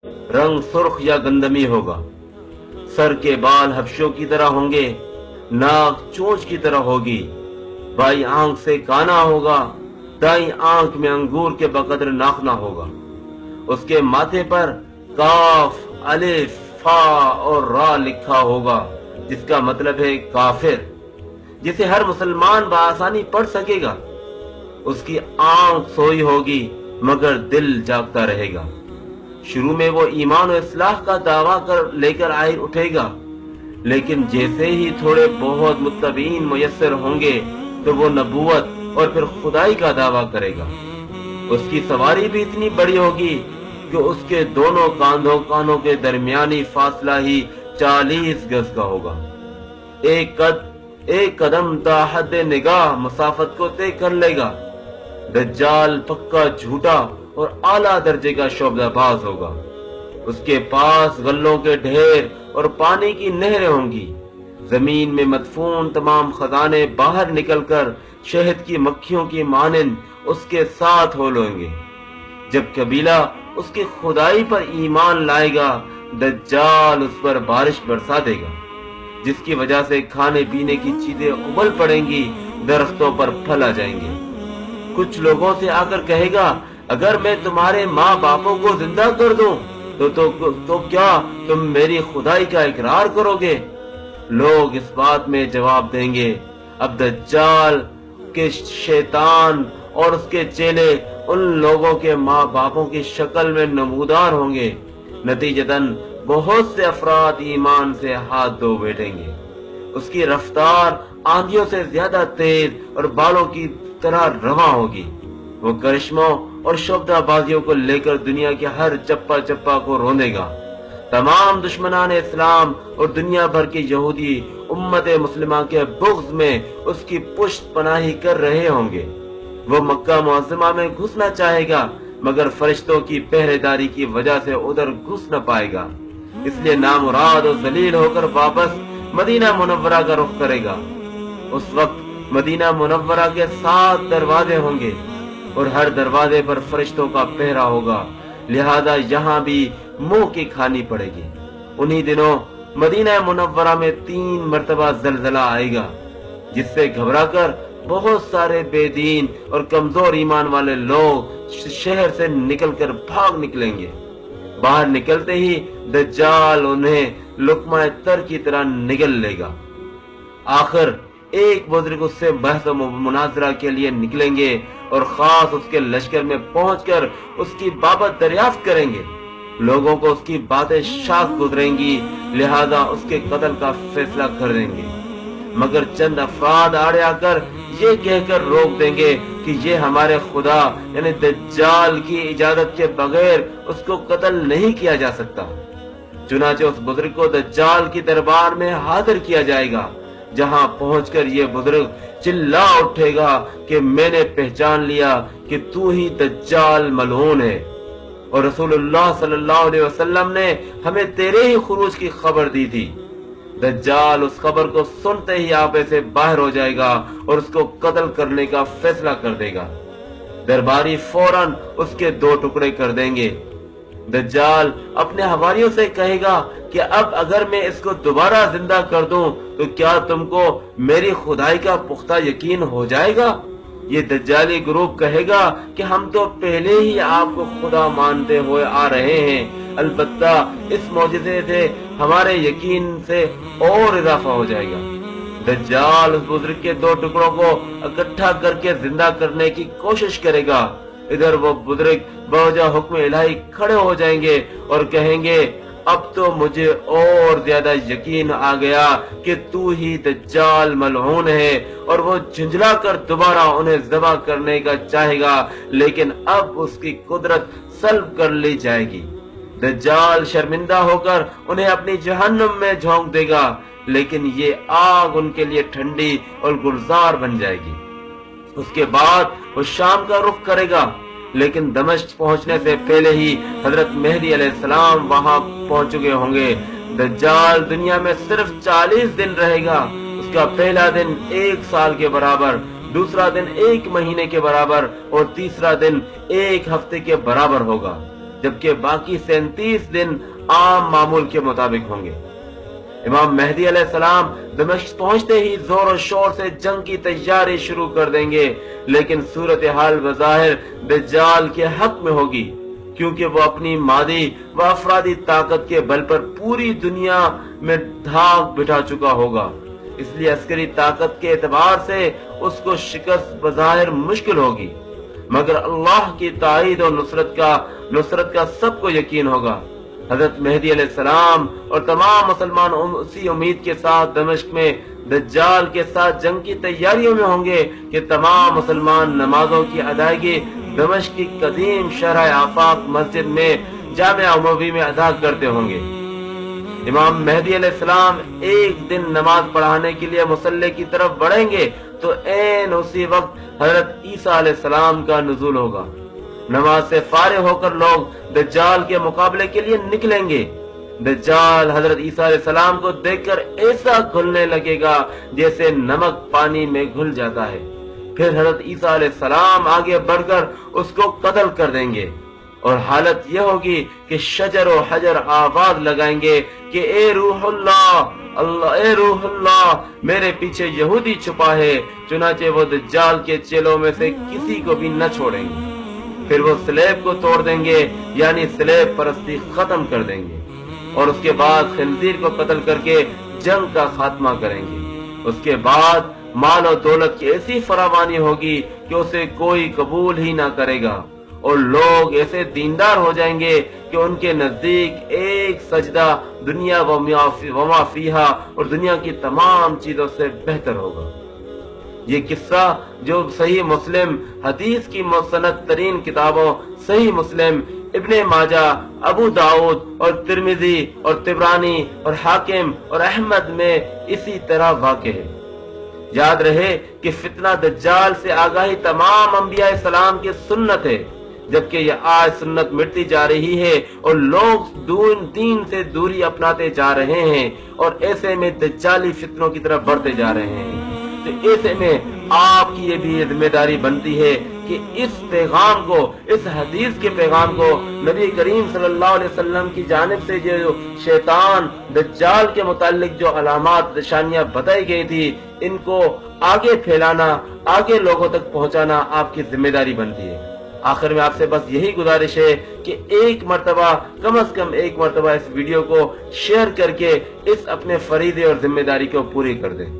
रंग सुर्ख या गंदमी होगा, सर के बाल हबशों की तरह होंगे, नाक चोंच की तरह होगी, बाई आंख से काना होगा, दाई आंख में अंगूर के बकदर नाखना होगा। उसके माथे पर काफ, अलिफ, फा और रा लिखा होगा, जिसका मतलब है काफिर, जिसे हर मुसलमान बआसानी पढ़ सकेगा। उसकी आंख सोई होगी मगर दिल जागता रहेगा। शुरू में वो ईमान और इस्लाह का दावा कर लेकर आए उठेगा, लेकिन जैसे ही थोड़े बहुत मुत्तबीन मुयस्सर होंगे तो वो नबूवत और फिर खुदाई का दावा करेगा। उसकी सवारी भी इतनी बड़ी होगी कि उसके दोनों कानों के दरमियानी फासला ही 40 गज का होगा। एक कदम ता हद निगाह मुसाफत को तय कर लेगा। दज्जाल पक्का झूठा और आला दर्जे का शोबदाबाज होगा। उसके पास गल्लों के ढेर और पानी की नहरें होंगी। जमीन में मदफून तमाम खजाने बाहर निकलकर शहद की मक्खियों की मानंद उसके साथ हो लेंगे। जब कबीला उसकी खुदाई पर ईमान लाएगा, दज्जाल उस पर बारिश बरसा देगा, जिसकी वजह से खाने पीने की चीजें उबल पड़ेंगी, दरख्तों पर फल आ जाएंगे। कुछ लोगों से आकर कहेगा, अगर मैं तुम्हारे माँ बापों को जिंदा कर दूं तो क्या तुम मेरी खुदाई का इकरार करोगे? लोग इस बात में जवाब देंगे, अब दज्जाल के शैतान और उसके चेले उन लोगों के माँ बापों की शक्ल में नमूदार होंगे। नतीजतन बहुत से अफराद ईमान से हाथ धो बैठेंगे। उसकी रफ्तार आंधियों से ज्यादा तेज और बालों की तरह रवा होगी। वो करिश्मों और शोबदाबाजियों को लेकर दुनिया के हर चप्पा चप्पा को रोंदेगा। तमाम दुश्मनान इस्लाम और दुनिया भर के यहूदी उम्मत मुस्लिमा के बुग़्ज़ में उसकी पुष्ट पनाही कर रहे होंगे। वो मक्का मुअज़्ज़मा में घुसना चाहेगा, मगर फरिश्तों की पहरेदारी की वजह से उधर घुस न पाएगा। इसलिए नामुराद और जलील होकर वापस मदीना मुनव्वरा का रुख करेगा। उस वक्त मदीना मुनव्वरा के 7 दरवाजे होंगे और हर दरवाजे पर फरिश्तों का पहरा होगा, लिहाजा यहाँ भी मुंह की खानी पड़ेगी। उन्हीं दिनों मदीना मुनव्वरा में 3 मरतबा जलजला आएगा, जिससे घबराकर बहुत सारे बेदीन और कमजोर ईमान वाले लोग शहर से निकलकर भाग निकलेंगे। बाहर निकलते ही दज्जाल उन्हें लुकमा तर की तरह निगल लेगा। आखिर एक बुजुर्ग उससे बहस और मुनाजरा के लिए निकलेंगे और खास उसके लश्कर में पहुंचकर उसकी बाबत दरियाफ्त करेंगे। लोगों को उसकी बातें शाख गुजरेंगी, लिहाजा उसके कत्ल का फैसला कर देंगे। मगर चंद अफराद आड़े आकर ये कहकर रोक देंगे कि ये हमारे खुदा यानी दज्जाल की इजाजत के बगैर उसको कत्ल नहीं किया जा सकता। चुनाचे उस बुजुर्ग को दज्जाल की दरबार में हाजिर किया जाएगा, जहां पहुंचकर ये बुजुर्ग चिल्ला उठेगा कि मैंने पहचान लिया कि तू ही दज्जाल मलऊन है और रसूलुल्लाह सल्लल्लाहु अलैहि वसल्लम ने हमें तेरे ही खुरूज की खबर दी थी। दज्जाल उस खबर को सुनते ही आपे से बाहर हो जाएगा और उसको कत्ल करने का फैसला कर देगा। दरबारी फौरन उसके 2 टुकड़े कर देंगे। दज्जाल अपने हवारियों से कहेगा कि अब अगर मैं इसको दोबारा जिंदा कर दूं तो क्या तुमको मेरी खुदाई का पुख्ता यकीन हो जाएगा? ये दज्जाली ग्रुप कहेगा कि हम तो पहले ही आपको खुदा मानते हुए आ रहे हैं, अलबत्ता इस मौजिज़े से हमारे यकीन से और इजाफा हो जाएगा। दज्जाल उस बुजुर्ग के 2 टुकड़ों को इकट्ठा करके जिंदा करने की कोशिश करेगा। इधर वो बुजुर्ग बवजह हुक्म इलाही खड़े हो जाएंगे और कहेंगे, अब तो मुझे और ज्यादा यकीन आ गया कि तू ही दज्जाल मलऊन है, और वो झुंझला कर दोबारा उन्हें ज़बह करने का चाहेगा, लेकिन अब उसकी कुदरत सल्ब कर ली जाएगी। दज्जाल शर्मिंदा होकर उन्हें अपनी जहन्नुम में झोंक देगा, लेकिन ये आग उनके लिए ठंडी और गुलजार बन जाएगी। उसके बाद वो शाम का रुख करेगा, लेकिन दमिश्क पहुंचने से पहले ही हजरत मेहदी अलैहिस्सलाम वहां पहुंच चुके होंगे। दज्जाल दुनिया में सिर्फ 40 दिन रहेगा। उसका पहला दिन 1 साल के बराबर, दूसरा दिन 1 महीने के बराबर और तीसरा दिन 1 हफ्ते के बराबर होगा। جبکہ باقی 37 دن عام معمول کے مطابق ہوں گے۔ امام مہدی علیہ السلام دمشق پہنچتے ہی زور و شور سے جنگ کی تیاری شروع کر دیں گے، لیکن صورتحال بظاہر دجال کے حق میں ہوگی، کیونکہ وہ اپنی مادی و افرادی طاقت کے بل پر پوری دنیا میں دھاک بٹھا چکا ہوگا۔ اس لیے عسکری طاقت کے اعتبار سے اس کو شکست بظاہر مشکل ہوگی، مگر اللہ کی تائید اور نصرت کا سب کو یقین ہوگا۔ حضرت مہدی علیہ السلام اور تمام مسلمان اسی امید کے ساتھ دمشق میں دجال کے ساتھ جنگ کی تیاریوں میں ہوں گے کہ تمام مسلمان نمازوں کی ادائیگی دمشق کی قدیم شرح آفاق مسجد میں جامع اموی میں ادا کرتے ہوں گے۔ امام مہدی علیہ السلام ایک دن نماز پڑھانے کے لیے مصلی کی طرف بڑھیں گے تو عین اسی وقت حضرت عیسیٰ علیہ السلام کا نزول ہوگا۔ نماز سے فارغ ہو کر لوگ دجال کے مقابلے کے لیے نکلیں گے۔ دجال حضرت عیسیٰ علیہ السلام کو دیکھ کر ایسا گھلنے لگے گا جیسے نمک پانی میں گھل جاتا ہے۔ پھر حضرت عیسیٰ علیہ السلام آگے بڑھ کر اس کو قتل کر دیں گے، اور حالت یہ ہوگی کہ شجر و حجر آواز لگائیں گے کہ اے روح اللہ میرے پیچھے یہودی چھپا ہے، چنانچہ وہ دجال کے چیلوں میں سے کسی کو بھی نہ چھوڑیں گے۔ پھر وہ سلیب کو توڑ دیں گے، یعنی سلیب پرستی ختم کر دیں گے، اور اس کے بعد خنزیر کو قتل کر کے جنگ کا خاتمہ کریں گے۔ اس کے بعد مال و دولت کی ایسی فراوانی ہوگی کہ اسے کوئی قبول ہی نہ کرے گا، اور لوگ ایسے دیندار ہو جائیں گے کہ ان کے نزدیک ایک سجدہ دنیا وما فیہا اور دنیا کی تمام چیزوں سے بہتر ہوگا۔ یہ قصہ جو صحیح مسلم حدیث کی مستند ترین کتابوں صحیح مسلم، ابن ماجہ، ابو داؤد اور ترمذی اور طبرانی اور حاکم اور احمد میں اسی طرح واقع ہے۔ یاد رہے کہ فتنہ دجال سے آگاہی تمام انبیاء السلام کی سنت ہے، جبکہ یہ آج سنت مٹتی جا رہی ہے اور لوگ دین سے دوری اپناتے جا رہے ہیں، اور ایسے میں دجالی فتنوں کی طرف بڑھتے جا رہے ہیں۔ تو ایسے میں آپ کی یہ بھی ذمہ داری بنتی ہے کہ اس پیغام کو، اس حدیث کے پیغام کو، نبی کریم صلی اللہ علیہ وسلم کی جانب سے جو شیطان دجال کے متعلق جو علامات نشانیاں بتائی گئی تھی، ان کو آگے پھیلانا، آگے لوگوں تک پہنچانا آپ کی ذمہ داری بنتی ہے۔ آخر میں آپ سے بس یہی گزارش ہے کہ ایک مرتبہ، کم از کم ایک مرتبہ اس ویڈیو کو شیئر کر کے اس اپنے فریضے اور ذمہ داری کو پوری کر دیں۔